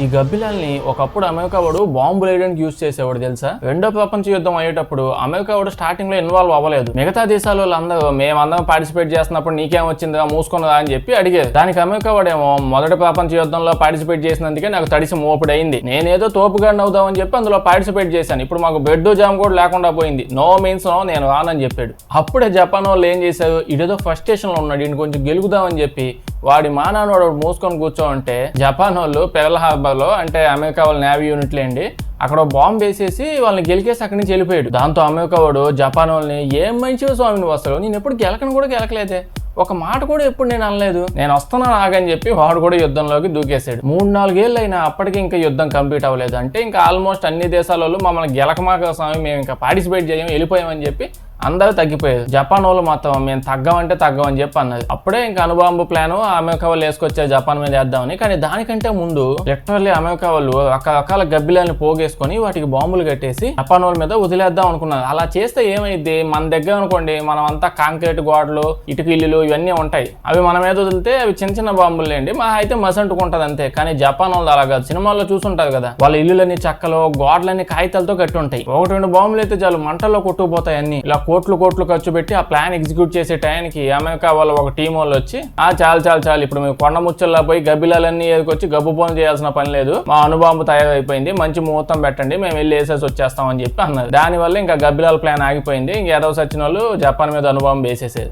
ఈ గబ్బిలాల్ని ఒకప్పుడు అమెరికా వాడు బాంబులు వేయడానికి యూజ్ చేసేవాడు తెలుసా. రెండో ప్రపంచ యుద్ధం అయ్యేటప్పుడు అమెరికా వాడు స్టార్టింగ్ లో ఇన్వాల్వ్ అవ్వలేదు. మిగతా దేశాల వాళ్ళందరూ మేమందరం పార్టిసిపేట్ చేస్తున్నప్పుడు నీకేం వచ్చిందా మూసుకున్నదా అని చెప్పి అడిగేది. దానికి అమెరికా వాడేమో మొదటి ప్రపంచ యుద్ధంలో పార్టిసిపేట్ చేసినందుకే నాకు తడిసి మోపుడు అయింది, నేనేదో తోపుగాడిని అవుదామని చెప్పి అందులో పార్టిసిపేట్ చేశాను, ఇప్పుడు మాకు బెడ్ జామ్ కూడా లేకుండా పోయింది, నో మీన్స్ నో, నేను రానని చెప్పాడు. అప్పుడే జపాన్ వాళ్ళు ఏం చేశారు, ఇదేదో ఫస్ట్ స్టేషన్ లో ఉన్నాడు, ఈయన కొంచెం గెలుగుదామని చెప్పి వాడి మానాడు మూసుకొని కూర్చోంటే జపాన్ వాళ్ళు పెరల్ హార్బర్ లో, అంటే అమెరికా వాళ్ళ నేవీ యూనిట్లు అండి, అక్కడ బాంబు వేసేసి వాళ్ళని గెలికేసి అక్కడి నుంచి వెళ్ళిపోయాడు. దాంతో అమెరికా వాడు జపాన్ వాళ్ళని ఏం మంచిగా స్వామి నువ్వు వస్తావు, నేను ఎప్పుడు గెలకను కూడా గెలకలేదే, ఒక మాట కూడా ఎప్పుడు నేను అనలేదు, నేను వస్తున్నాను ఆగని చెప్పి వాడు కూడా యుద్ధంలోకి దూకేశాడు. 3-4 ఏళ్ళు అయినా అప్పటికి ఇంకా యుద్ధం కంప్లీట్ అవ్వలేదు. అంటే ఇంకా ఆల్మోస్ట్ అన్ని దేశాల వాళ్ళు మమ్మల్ని గెలకమాక స్వామి మేము ఇంకా పార్టిసిపేట్ చేయం వెళ్ళిపోయామని చెప్పి అందరూ తగ్గిపోయారు. జపాన్ వాళ్ళు మాత్రం మేము తగ్గమంటే తగ్గమని చెప్పి అన్నది. అప్పుడే ఇంకా అణుబాంబు ప్లాన్ అమెరికా వాళ్ళు వేసుకొచ్చారు జపాన్ మీద వేద్దామని. కానీ దానికంటే ముందు లిటరల్లీ అమెరికా వాళ్ళు రకరకాల గబ్బిలాన్ని పోగేసుకొని వాటికి బాంబులు కట్టేసి జపాన్ వాళ్ళ మీద వదిలేద్దాం అనుకున్నారు. అలా చేస్తే ఏమైంది, మన దగ్గర అనుకోండి మనం అంతా కాంక్రీట్ గోడలు ఇటుక ఇల్లులు ఇవన్నీ ఉంటాయి, అవి మన మీద వదిలితే అవి చిన్న చిన్న బాంబులు లేండి మా అయితే మసంటుకుంటది అంతే. కానీ జపాన్ వాళ్ళు అలా కాదు, సినిమాల్లో చూసుంటారు కదా, వాళ్ళ ఇల్లులన్నీ చక్కలు గోడలన్నీ కాగితాలతో కట్టి ఉంటాయి, 1-2 బాంబులు అయితే చాలు మంటల్లో కొట్టుకుపోతాయి అన్ని. ఇలా కోట్లు ఖర్చు పెట్టి ఆ ప్లాన్ ఎగ్జిక్యూట్ చేసే టైంకి అమెరికా వాళ్ళ ఒక టీం వాళ్ళు వచ్చి చాలు ఇప్పుడు మేము కొండ ముచ్చల్లా పోయి గబ్బిలాలన్నీ ఏదుకొచ్చి గబ్బు పోను చేయాల్సిన పని లేదు, మా అణుబాంబు తయారైపోయింది, మంచి ముహూర్తం పెట్టండి మేము వెళ్ళి వేసేసి వచ్చేస్తామని చెప్పి అన్నారు. దానివల్ల ఇంకా గబ్బిలాల ప్లాన్ ఆగిపోయింది. ఇంకా ఎదవ సచ్చిన వాళ్ళు జపాన్ మీద అణుబాంబు వేసేసేది.